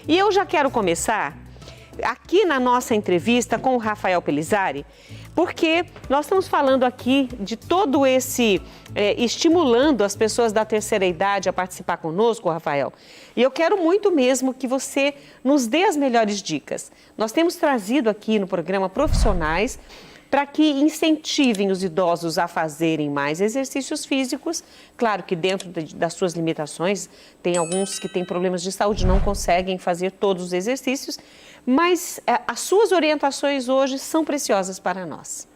E eu já quero começar aqui na nossa entrevista com o Rafael Pellizzari, porque nós estamos falando aqui de todo esse, estimulando as pessoas da terceira idade a participar conosco, Rafael. E eu quero muito mesmo que você nos dê as melhores dicas. Nós temos trazido aqui no programa profissionais para que incentivem os idosos a fazerem mais exercícios físicos. Claro que dentro das suas limitações, tem alguns que têm problemas de saúde, não conseguem fazer todos os exercícios, mas as suas orientações hoje são preciosas para nós.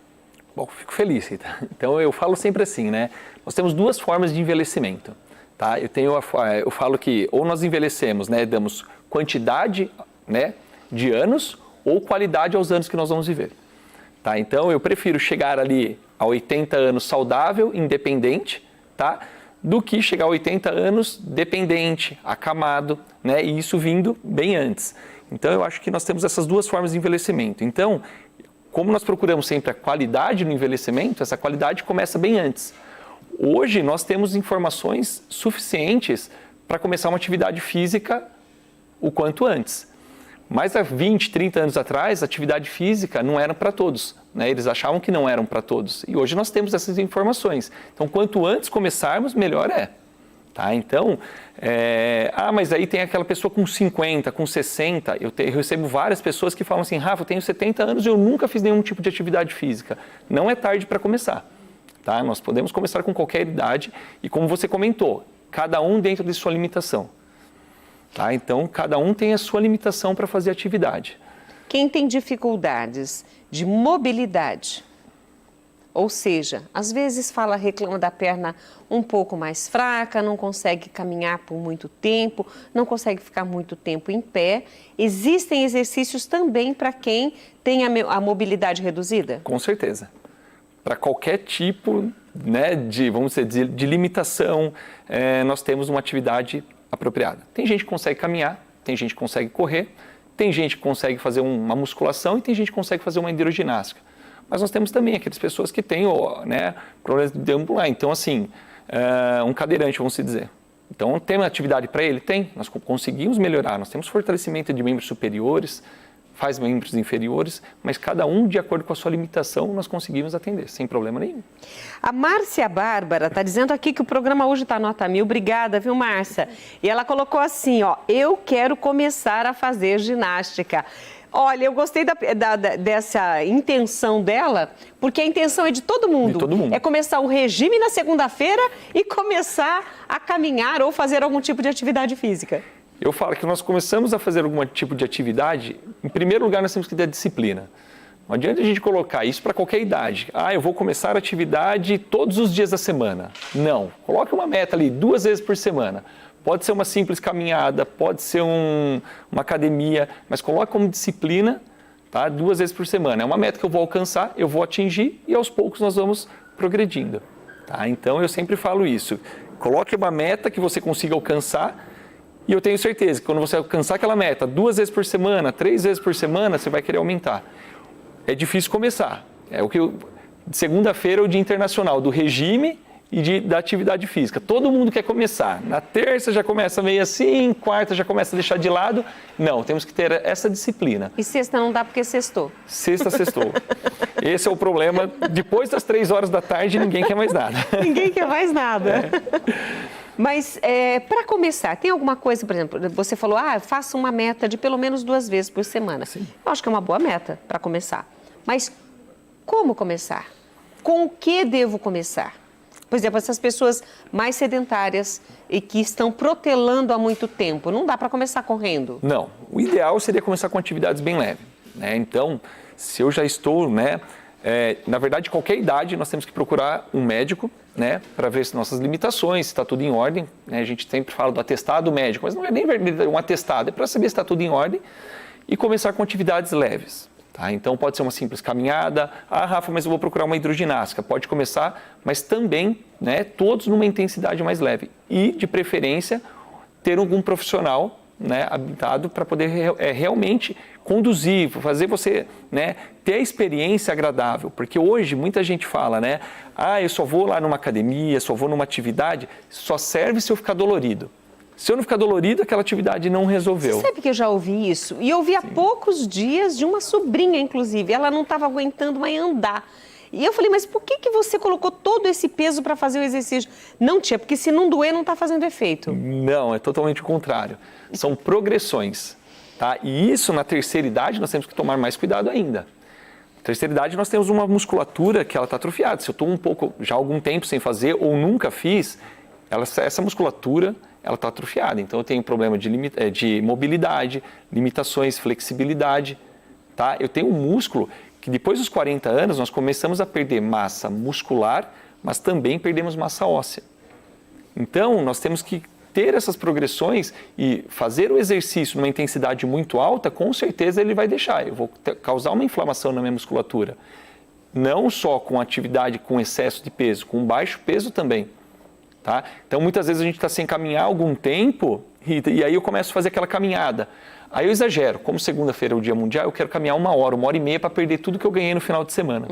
Bom, fico feliz, Rita. Então, eu falo sempre assim, né? Nós temos duas formas de envelhecimento, tá? Eu falo que ou nós envelhecemos, né, damos quantidade, né, de anos ou qualidade aos anos que nós vamos viver. Tá? Então, eu prefiro chegar ali a 80 anos saudável, independente, tá? Do que chegar a 80 anos dependente, acamado, né? E isso vindo bem antes. Então, eu acho que nós temos essas duas formas de envelhecimento. Então, como nós procuramos sempre a qualidade no envelhecimento, essa qualidade começa bem antes. Hoje, nós temos informações suficientes para começar uma atividade física o quanto antes. Mas há 20, 30 anos atrás, a atividade física não era para todos, né? Eles achavam que não eram para todos. E hoje nós temos essas informações. Então, quanto antes começarmos, melhor é. Tá? Então, mas aí tem aquela pessoa com 50, com 60. Eu recebo várias pessoas que falam assim, Rafa, eu tenho 70 anos e eu nunca fiz nenhum tipo de atividade física. Não é tarde para começar. Tá? Nós podemos começar com qualquer idade e, como você comentou, cada um dentro de sua limitação. Tá? Então, cada um tem a sua limitação para fazer atividade. Quem tem dificuldades de mobilidade, ou seja, às vezes reclama da perna um pouco mais fraca, não consegue caminhar por muito tempo, não consegue ficar muito tempo em pé, existem exercícios também para quem tem a mobilidade reduzida? Com certeza. Para qualquer tipo, né, vamos dizer, de limitação, nós temos uma atividade apropriada. Tem gente que consegue caminhar, tem gente que consegue correr, tem gente que consegue fazer uma musculação e tem gente que consegue fazer uma hidroginástica. Mas nós temos também aquelas pessoas que têm, né, problemas de deambular. Então, assim, um cadeirante, vamos dizer. Então, tem uma atividade para ele? Tem. Nós conseguimos melhorar. Nós temos fortalecimento de membros superiores, faz membros inferiores, mas cada um, de acordo com a sua limitação, nós conseguimos atender, sem problema nenhum. A Márcia Bárbara está dizendo aqui que o programa hoje está nota 1000. Obrigada, viu, Márcia? E ela colocou assim, ó, eu quero começar a fazer ginástica. Olha, eu gostei dessa intenção dela, porque a intenção é de todo mundo. De todo mundo. É começar um regime na segunda-feira e começar a caminhar ou fazer algum tipo de atividade física. Eu falo que nós começamos a fazer algum tipo de atividade, em primeiro lugar nós temos que ter disciplina. Não adianta a gente colocar isso para qualquer idade. Eu vou começar a atividade todos os dias da semana. Não, coloque uma meta ali, 2 vezes por semana. Pode ser uma simples caminhada, pode ser uma academia, mas coloque como disciplina, tá? 2 vezes por semana. É uma meta que eu vou alcançar, eu vou atingir e aos poucos nós vamos progredindo. Tá? Então eu sempre falo isso. Coloque uma meta que você consiga alcançar. E eu tenho certeza que quando você alcançar aquela meta 2 vezes por semana, 3 vezes por semana, você vai querer aumentar. É difícil começar. Segunda-feira é o Dia Internacional do Regime e da Atividade Física. Todo mundo quer começar. Na terça já começa meio assim, quarta já começa a deixar de lado. Não, temos que ter essa disciplina. E sexta não dá porque sextou. Sextou. Esse é o problema. Depois das 3 horas da tarde, ninguém quer mais nada. Ninguém quer mais nada. Mas, para começar, tem alguma coisa, por exemplo, você falou, faça uma meta de pelo menos 2 vezes por semana. Sim. Eu acho que é uma boa meta para começar. Mas como começar? Com o que devo começar? Por exemplo, essas pessoas mais sedentárias e que estão protelando há muito tempo, não dá para começar correndo? Não, o ideal seria começar com atividades bem leves, né? Então, se eu já estou, né, na verdade, qualquer idade, nós temos que procurar um médico, né, para ver se nossas limitações, se está tudo em ordem. Né? A gente sempre fala do atestado médico, mas não é nem um atestado, é para saber se está tudo em ordem e começar com atividades leves. Tá? Então, pode ser uma simples caminhada. Rafa, mas eu vou procurar uma hidroginástica. Pode começar, mas também, né, todos numa intensidade mais leve. E, de preferência, ter algum profissional, né, habilitado para poder realmente conduzir, fazer você, né, ter a experiência agradável. Porque hoje muita gente fala, né, eu só vou lá numa academia, só vou numa atividade, só serve se eu ficar dolorido. Se eu não ficar dolorido, aquela atividade não resolveu. Você sabe que eu já ouvi isso? E eu ouvi há poucos dias de uma sobrinha, inclusive. Ela não estava aguentando mais andar. E eu falei, mas por que você colocou todo esse peso para fazer o exercício? Não, tia, porque se não doer, não está fazendo efeito. Não, é totalmente o contrário. São progressões, tá? E isso, na terceira idade, nós temos que tomar mais cuidado ainda. Na terceira idade, nós temos uma musculatura que ela está atrofiada. Se eu estou já há algum tempo sem fazer ou nunca fiz, essa musculatura ela está atrofiada. Então, eu tenho problema de mobilidade, limitações, flexibilidade, tá? Eu tenho um músculo que depois dos 40 anos nós começamos a perder massa muscular, mas também perdemos massa óssea. Então, nós temos que ter essas progressões e fazer o exercício numa intensidade muito alta, com certeza ele vai deixar. Eu vou causar uma inflamação na minha musculatura. Não só com atividade com excesso de peso, com baixo peso também. Tá? Então, muitas vezes a gente está sem caminhar algum tempo, Rita, e aí eu começo a fazer aquela caminhada. Aí eu exagero, como segunda-feira é o dia mundial, eu quero caminhar 1 hora e meia para perder tudo que eu ganhei no final de semana.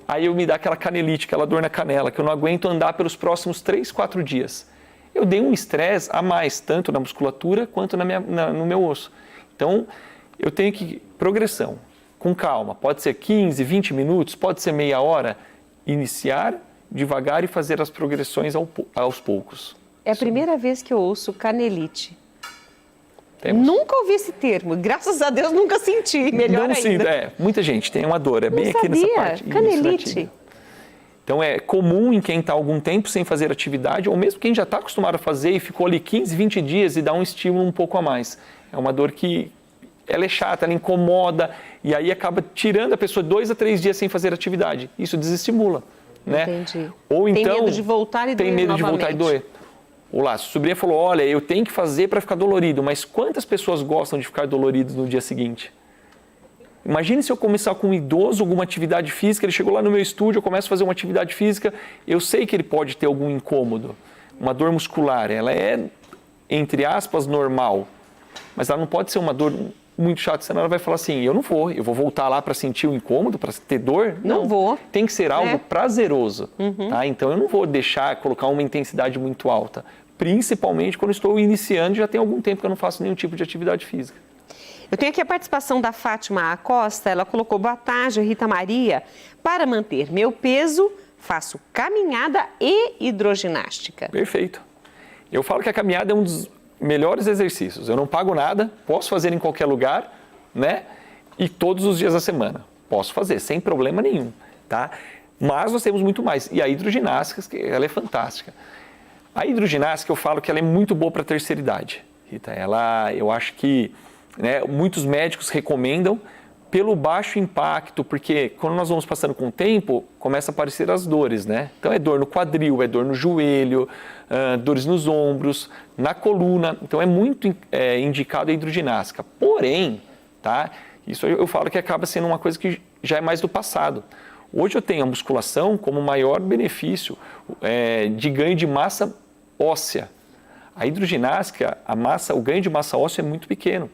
Aí eu me dá aquela canelite, aquela dor na canela, que eu não aguento andar pelos próximos 3, 4 dias. Eu dei um estresse a mais, tanto na musculatura quanto no meu osso. Então, eu tenho que, progressão, com calma, pode ser 15, 20 minutos, pode ser meia hora, iniciar devagar e fazer as progressões aos poucos. É a primeira vez que eu ouço canelite. Temos. Nunca ouvi esse termo, graças a Deus nunca senti, melhor não ainda. Muita gente tem uma dor, não bem aqui sabia. nessa parte. Canelite. Então é comum em quem está algum tempo sem fazer atividade, ou mesmo quem já está acostumado a fazer e ficou ali 15, 20 dias e dá um estímulo um pouco a mais. É uma dor que ela é chata, ela incomoda e aí acaba tirando a pessoa 2 a 3 dias sem fazer atividade. Isso desestimula. Né? Entendi. Ou então, tem medo de voltar e doer Tem medo novamente. de voltar e doer. Ou lá, a sobrinha falou, olha, eu tenho que fazer para ficar dolorido, mas quantas pessoas gostam de ficar doloridos no dia seguinte? Imagine se eu começar com um idoso, alguma atividade física, ele chegou lá no meu estúdio, eu começo a fazer uma atividade física, eu sei que ele pode ter algum incômodo, uma dor muscular, ela é, entre aspas, normal, mas ela não pode ser uma dor muito chata, senão ela vai falar assim, eu vou voltar lá para sentir o incômodo, para ter dor? Não vou. Tem que ser algo prazeroso, tá? Então eu não vou colocar uma intensidade muito alta, principalmente quando estou iniciando, já tem algum tempo que eu não faço nenhum tipo de atividade física. Eu tenho aqui a participação da Fátima Acosta, ela colocou, boa tarde, Rita Maria, para manter meu peso, faço caminhada e hidroginástica. Perfeito. Eu falo que a caminhada é um dos melhores exercícios, eu não pago nada, posso fazer em qualquer lugar, né? E todos os dias da semana, posso fazer, sem problema nenhum, tá? Mas nós temos muito mais, e a hidroginástica, ela é fantástica. A hidroginástica, eu falo que ela é muito boa para a terceira idade, Rita, eu acho que muitos médicos recomendam pelo baixo impacto, porque quando nós vamos passando com o tempo, começa a aparecer as dores, né? Então é dor no quadril, é dor no joelho, dores nos ombros, na coluna, então é muito indicado a hidroginástica. Porém, tá? Isso eu falo que acaba sendo uma coisa que já é mais do passado. Hoje eu tenho a musculação como maior benefício de ganho de massa óssea. A hidroginástica, o ganho de massa óssea é muito pequeno.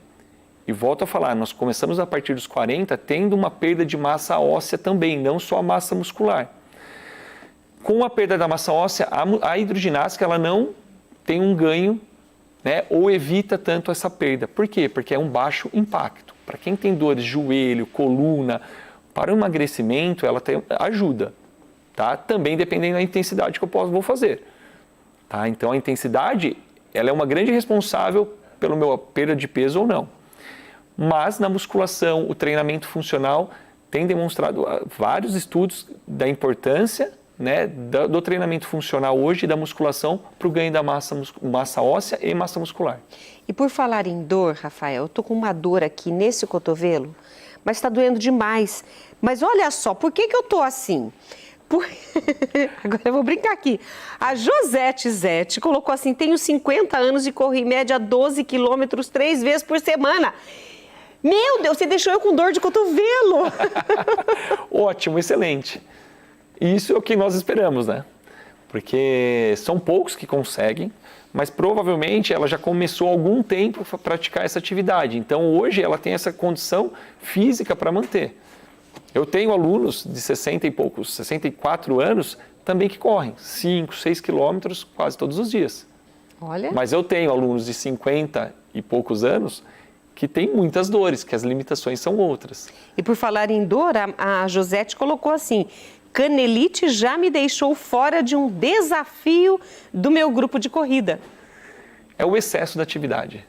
E volto a falar, nós começamos a partir dos 40 tendo uma perda de massa óssea também, não só a massa muscular. Com a perda da massa óssea, a hidroginástica ela não tem um ganho, né, ou evita tanto essa perda. Por quê? Porque é um baixo impacto. Para quem tem dores, joelho, coluna, para o emagrecimento, ela ajuda. Tá? Também dependendo da intensidade que eu vou fazer. Tá? Então, a intensidade ela é uma grande responsável pela minha perda de peso ou não. Mas na musculação, o treinamento funcional tem demonstrado vários estudos da importância, né, do treinamento funcional hoje e da musculação para o ganho da massa óssea e massa muscular. E por falar em dor, Rafael, eu estou com uma dor aqui nesse cotovelo, mas está doendo demais. Mas olha só, por que eu estou assim? Agora eu vou brincar aqui. A Josete Zete colocou assim, tenho 50 anos e corro em média 12 quilômetros 3 vezes por semana. Meu Deus, você deixou eu com dor de cotovelo. Ótimo, excelente. Isso é o que nós esperamos, né? Porque são poucos que conseguem, mas provavelmente ela já começou há algum tempo a praticar essa atividade. Então hoje ela tem essa condição física para manter. Eu tenho alunos de 64 anos também que correm 5, 6 quilômetros quase todos os dias. Olha. Mas eu tenho alunos de 50 e poucos anos que têm muitas dores, que as limitações são outras. E por falar em dor, a Josete colocou assim: canelite já me deixou fora de um desafio do meu grupo de corrida. É o excesso da atividade.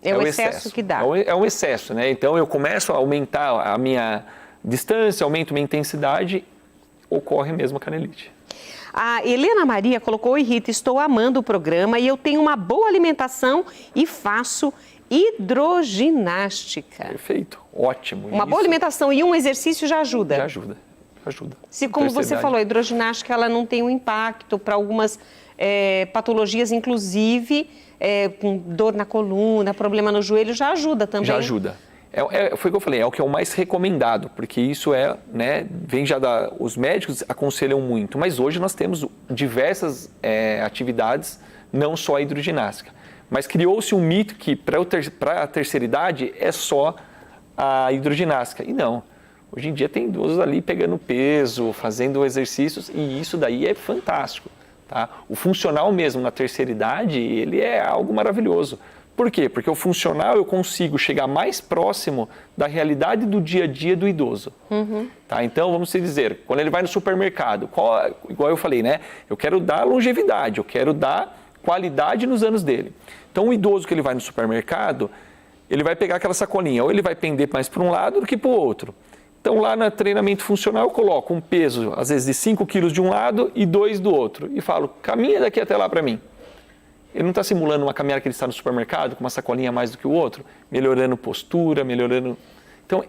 É o excesso que dá. É um excesso, né? Então eu começo a aumentar a minha distância, aumento minha intensidade, ocorre mesmo a canelite. A Helena Maria colocou: oi Rita, estou amando o programa e eu tenho uma boa alimentação e faço hidroginástica. Perfeito, ótimo. Uma boa alimentação e um exercício já ajuda. Já ajuda, ajuda. Se, como você falou, a hidroginástica ela não tem um impacto para algumas patologias, inclusive com dor na coluna, problema no joelho, já ajuda também. Já ajuda. Foi o que eu falei, é o que é o mais recomendado, porque isso vem já os médicos aconselham muito, mas hoje nós temos diversas atividades, não só a hidroginástica. Mas criou-se um mito que para a terceira idade é só a hidroginástica, e não. Hoje em dia tem idosos ali pegando peso, fazendo exercícios, e isso daí é fantástico. Tá? O funcional mesmo na terceira idade, ele é algo maravilhoso. Por quê? Porque o funcional eu consigo chegar mais próximo da realidade do dia a dia do idoso. Uhum. Tá? Então, vamos dizer, quando ele vai no supermercado, igual eu falei, né? Eu quero dar longevidade, eu quero dar qualidade nos anos dele. Então, o idoso que ele vai no supermercado, ele vai pegar aquela sacolinha, ou ele vai pender mais para um lado do que para o outro. Então, lá no treinamento funcional, eu coloco um peso, às vezes, de 5 quilos de um lado e 2 do outro. E falo, caminha daqui até lá para mim. Ele não está simulando uma caminhada que ele está no supermercado, com uma sacolinha a mais do que o outro, melhorando postura, melhorando... Então,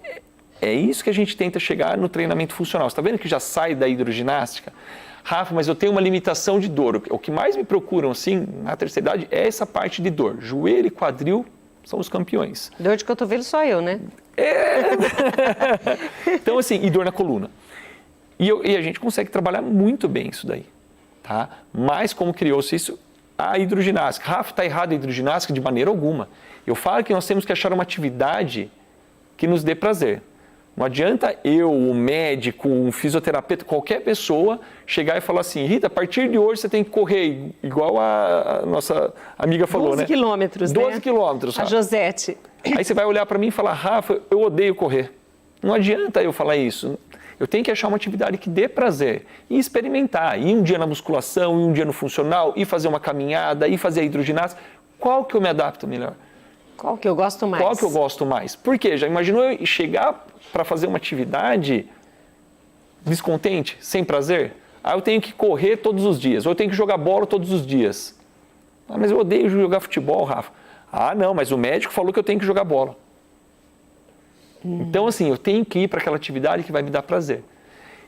é isso que a gente tenta chegar no treinamento funcional. Você está vendo que já sai da hidroginástica? Rafa, mas eu tenho uma limitação de dor. O que mais me procuram, assim, na terceira idade, é essa parte de dor. Joelho e quadril são os campeões. Dor de cotovelo só eu, né? Então, assim, e dor na coluna. E a gente consegue trabalhar muito bem isso daí, tá? Mas como criou-se isso, a hidroginástica. Rafa, está errado a hidroginástica? De maneira alguma. Eu falo que nós temos que achar uma atividade que nos dê prazer. Não adianta eu, o médico, um fisioterapeuta, qualquer pessoa, chegar e falar assim, Rita, a partir de hoje você tem que correr, igual a nossa amiga falou, 12 né? quilômetros, 12 quilômetros. A Josete. Aí você vai olhar para mim e falar, Rafa, eu odeio correr. Não adianta eu falar isso. Eu tenho que achar uma atividade que dê prazer e experimentar. Ir um dia na musculação, ir um dia no funcional, ir fazer uma caminhada, ir fazer a hidroginástica. Qual que eu me adapto melhor? Qual que eu gosto mais? Qual que eu gosto mais? Por quê? Já imaginou eu chegar para fazer uma atividade descontente, sem prazer? Ah, eu tenho que correr todos os dias, ou eu tenho que jogar bola todos os dias. Ah, mas eu odeio jogar futebol, Rafa. Ah, não, mas o médico falou que eu tenho que jogar bola. Então, assim, eu tenho que ir para aquela atividade que vai me dar prazer.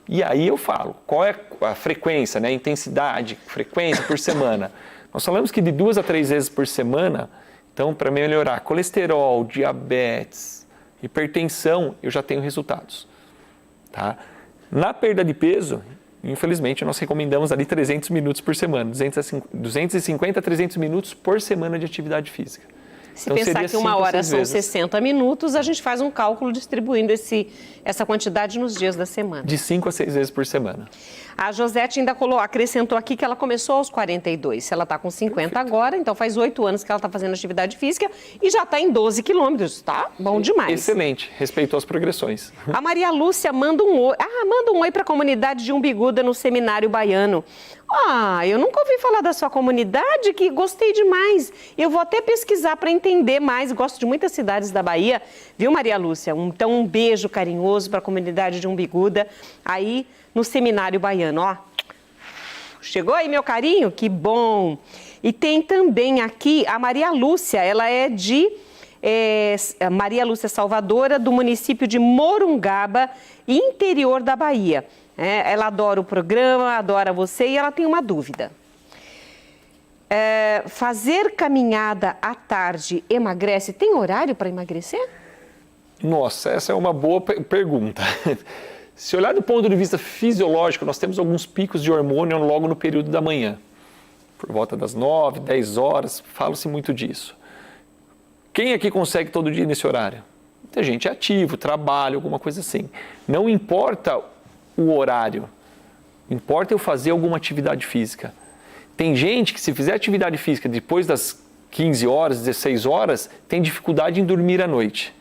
E aí eu falo, qual é a frequência, né? Intensidade, frequência por semana. Nós falamos que de 2 a 3 vezes por semana, então, para melhorar colesterol, diabetes, hipertensão, eu já tenho resultados. Tá? Na perda de peso, infelizmente, nós recomendamos ali 300 minutos por semana, 250 a 300 minutos por semana de atividade física. Se então, pensar que uma hora são 60 minutos, a gente faz um cálculo distribuindo essa quantidade nos dias da semana. De 5 a 6 vezes por semana. A Josete ainda acrescentou aqui que ela começou aos 42. Se ela está com 50 Perfeito. Agora, então faz 8 anos que ela está fazendo atividade física e já está em 12 quilômetros, tá? Bom demais. Excelente, respeitou as progressões. A Maria Lúcia manda um oi. Manda um oi para a comunidade de Umbiguda no Seminário Baiano. Eu nunca ouvi falar da sua comunidade, que gostei demais. Eu vou até pesquisar para entender mais. Gosto de muitas cidades da Bahia, viu, Maria Lúcia? Então, um beijo carinhoso para a comunidade de Umbiguda, aí no Seminário Baiano. Chegou aí meu carinho? Que bom! E tem também aqui a Maria Lúcia, ela é de Maria Lúcia Salvadora, do município de Morungaba, interior da Bahia. Ela adora o programa, adora você e ela tem uma dúvida. Fazer caminhada à tarde emagrece? Tem horário para emagrecer? Nossa, essa é uma boa pergunta. Se olhar do ponto de vista fisiológico, nós temos alguns picos de hormônio logo no período da manhã. Por volta das 9, 10 horas, fala-se muito disso. Quem aqui consegue todo dia nesse horário? Muita gente é ativo, trabalha, alguma coisa assim. Não importa o horário, importa eu fazer alguma atividade física. Tem gente que se fizer atividade física depois das 15 horas, 16 horas, tem dificuldade em dormir à noite.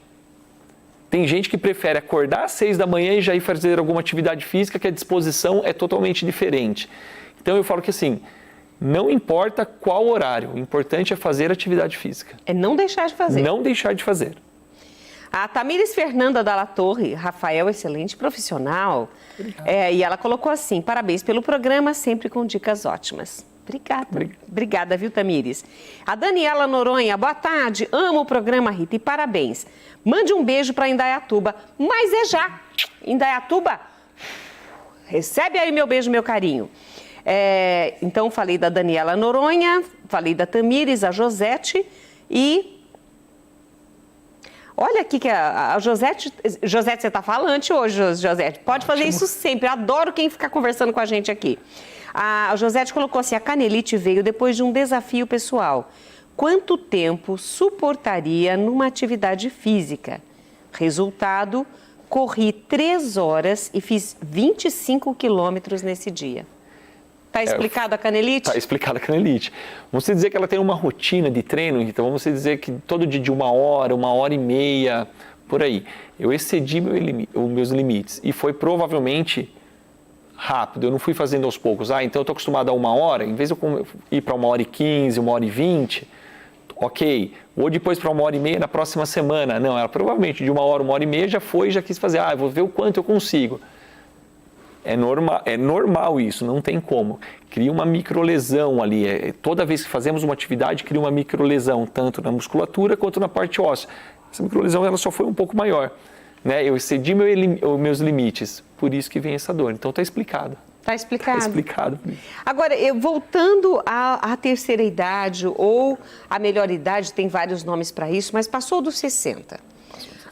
Tem gente que prefere acordar às 6 da manhã e já ir fazer alguma atividade física, que a disposição é totalmente diferente. Então eu falo que assim, não importa qual horário, o importante é fazer atividade física. É não deixar de fazer. Não deixar de fazer. A Tamires Fernanda Dalla Torre, Rafael, excelente profissional. E ela colocou assim, parabéns pelo programa, sempre com dicas ótimas. Obrigada. Obrigada, viu, Tamires? A Daniela Noronha, boa tarde, amo o programa, Rita, e parabéns. Mande um beijo para Indaiatuba, mas é já. Indaiatuba, recebe aí meu beijo, meu carinho. Então, falei da Daniela Noronha, falei da Tamires, a Josete e... Olha aqui que a Josete... Josete, você está falante hoje, Josete. Pode fazer isso sempre. Adoro quem ficar conversando com a gente aqui. A Josete colocou assim, a canelite veio depois de um desafio pessoal. Quanto tempo suportaria numa atividade física? Resultado, corri 3 horas e fiz 25 quilômetros nesse dia. Está explicado a canelite? Está explicado a canelite. Vamos dizer que ela tem uma rotina de treino, então vamos dizer que todo dia de 1 hora, 1h30, por aí. Eu excedi meus limites e foi provavelmente rápido, eu não fui fazendo aos poucos. Então eu estou acostumado a 1 hora, em vez de eu ir para 1h15, 1h20, ok. Ou depois para 1h30 na próxima semana. Não, ela provavelmente de 1 hora, 1h30 já foi e já quis fazer. Eu vou ver o quanto eu consigo. É normal isso, não tem como. Cria uma microlesão ali. Toda vez que fazemos uma atividade, cria uma microlesão, tanto na musculatura quanto na parte óssea. Essa microlesão ela só foi um pouco maior. Eu excedi meus limites, por isso que vem essa dor. Então está explicado. Está explicado. Está explicado. Agora, voltando à terceira idade ou à melhor idade, tem vários nomes para isso, mas passou dos 60.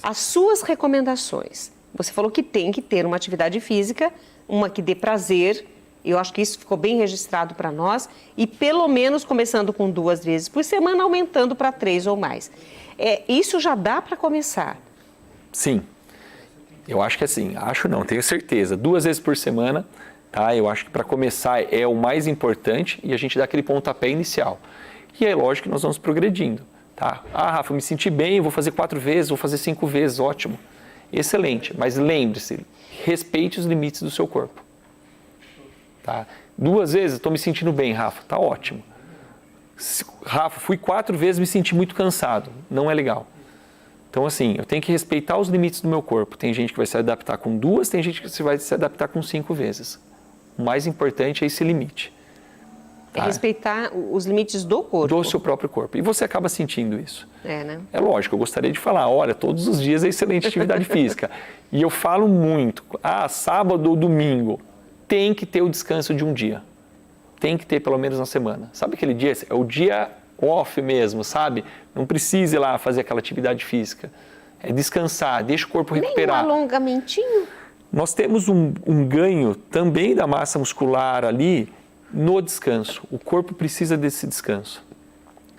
As suas recomendações, você falou que tem que ter uma atividade física, uma que dê prazer, eu acho que isso ficou bem registrado para nós, e pelo menos começando com 2 vezes por semana, aumentando para 3 ou mais. Isso já dá para começar? Sim, eu acho que assim, tenho certeza, 2 vezes por semana, tá? Eu acho que para começar é o mais importante e a gente dá aquele pontapé inicial. E é lógico que nós vamos progredindo, tá? Rafa, eu me senti bem, vou fazer 4 vezes, vou fazer 5 vezes, ótimo. Excelente, mas lembre-se, respeite os limites do seu corpo. Tá? 2 vezes, estou me sentindo bem, Rafa, tá ótimo. Rafa, fui 4 vezes, me senti muito cansado, não é legal. Então assim, eu tenho que respeitar os limites do meu corpo. Tem gente que vai se adaptar com 2, tem gente que vai se adaptar com 5 vezes. O mais importante é esse limite. Tá? É respeitar os limites do corpo. Do seu próprio corpo. E você acaba sentindo isso. Né? É lógico, eu gostaria de falar, olha, todos os dias é excelente atividade física. E eu falo muito, sábado ou domingo, tem que ter o descanso de um dia. Tem que ter pelo menos na semana. Sabe aquele dia? É o dia off mesmo, sabe? Não precisa ir lá fazer aquela atividade física. É descansar, deixa o corpo recuperar. Nem um alongamentinho? Nós temos um ganho também da massa muscular ali, no descanso. O corpo precisa desse descanso.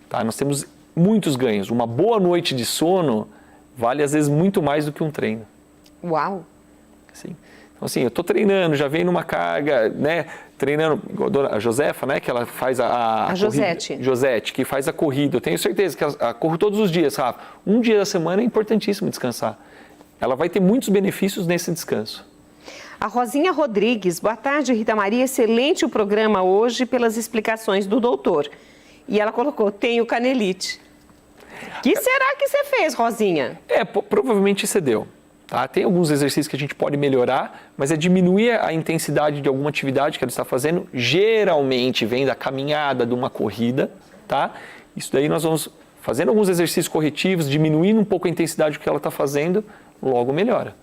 Tá? Nós temos muitos ganhos. Uma boa noite de sono vale às vezes muito mais do que um treino. Uau! Sim. Então assim, eu estou treinando, já venho numa carga, né? Treinando, a Josefa, né? Que ela faz a Josete. Josete, que faz a corrida. Eu tenho certeza que ela corre todos os dias, Rafa. Um dia da semana é importantíssimo descansar. Ela vai ter muitos benefícios nesse descanso. A Rosinha Rodrigues, boa tarde, Rita Maria, excelente o programa hoje pelas explicações do doutor. E ela colocou, tenho canelite. O que será que você fez, Rosinha? Provavelmente excedeu. Tá? Tem alguns exercícios que a gente pode melhorar, mas é diminuir a intensidade de alguma atividade que ela está fazendo. Geralmente vem da caminhada, de uma corrida. Tá? Isso daí nós vamos fazendo alguns exercícios corretivos, diminuindo um pouco a intensidade do que ela está fazendo, logo melhora.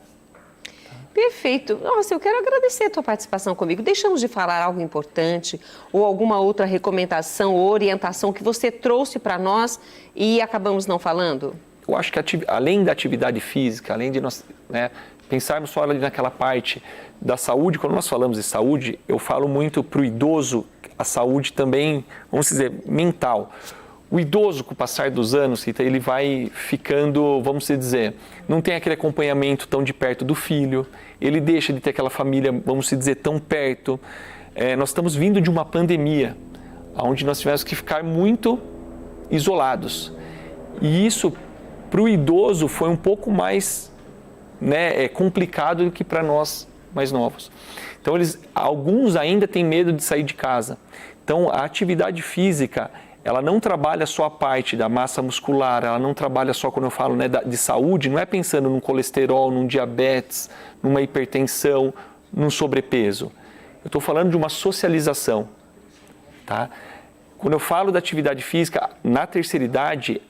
Perfeito. Nossa, eu quero agradecer a tua participação comigo. Deixamos de falar algo importante ou alguma outra recomendação ou orientação que você trouxe para nós e acabamos não falando? Eu acho que além da atividade física, além de nós pensarmos só ali naquela parte da saúde, quando nós falamos de saúde, eu falo muito para o idoso, a saúde também, vamos dizer, mental. O idoso, com o passar dos anos, ele vai ficando, vamos dizer, não tem aquele acompanhamento tão de perto do filho, ele deixa de ter aquela família, vamos dizer, tão perto. Nós estamos vindo de uma pandemia, onde nós tivemos que ficar muito isolados. E isso, para o idoso, foi um pouco mais, né, complicado do que para nós mais novos. Então, alguns ainda têm medo de sair de casa. Então, a atividade física, ela não trabalha só a parte da massa muscular, ela não trabalha só, quando eu falo, né, de saúde, não é pensando num colesterol, num diabetes, numa hipertensão, num sobrepeso. Eu estou falando de uma socialização, tá? Quando eu falo da atividade física, na terceira idade,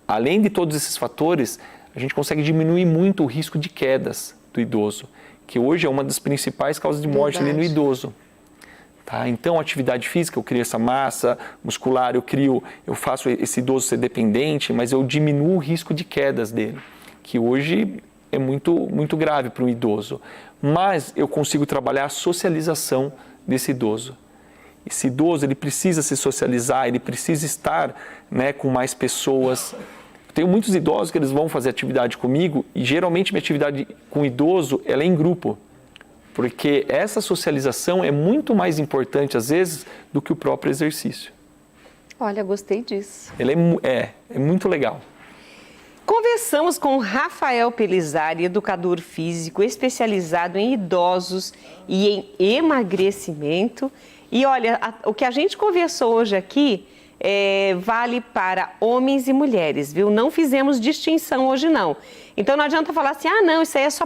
além de todos esses fatores, a gente consegue diminuir muito o risco de quedas do idoso, que hoje é uma das principais causas de morte ali no idoso. Tá? Então, a atividade física, eu crio essa massa muscular, eu faço esse idoso ser dependente, mas eu diminuo o risco de quedas dele, que hoje é muito grave para um idoso. Mas eu consigo trabalhar a socialização desse idoso. Esse idoso, ele precisa se socializar, ele precisa estar, né, com mais pessoas. Tenho muitos idosos que eles vão fazer atividade comigo e geralmente minha atividade com idoso, ela é em grupo. Porque essa socialização é muito mais importante, às vezes, do que o próprio exercício. Olha, gostei disso. Ele é muito legal. Conversamos com Rafael Pelizari, educador físico especializado em idosos e em emagrecimento. E olha, o que a gente conversou hoje aqui vale para homens e mulheres, viu? Não fizemos distinção hoje, não. Então não adianta falar assim, não, isso aí é só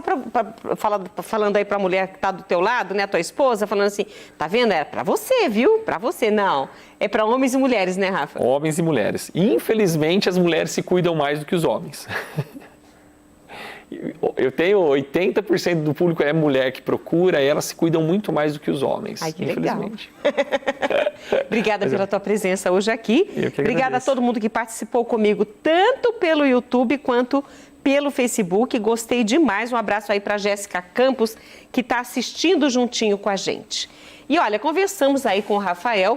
falando aí para a mulher que está do teu lado, né, a tua esposa, falando assim, tá vendo? É para você, viu? Para você, não. É para homens e mulheres, né, Rafa? Homens e mulheres. Infelizmente, as mulheres se cuidam mais do que os homens. Eu tenho 80% do público é mulher que procura e elas se cuidam muito mais do que os homens. Ai, que infelizmente. Legal. Obrigada pela tua presença hoje aqui. Eu que Obrigada a todo mundo que participou comigo, tanto pelo YouTube quanto pelo Facebook. Gostei demais. Um abraço aí para a Jéssica Campos, que está assistindo juntinho com a gente. E olha, conversamos aí com o Rafael.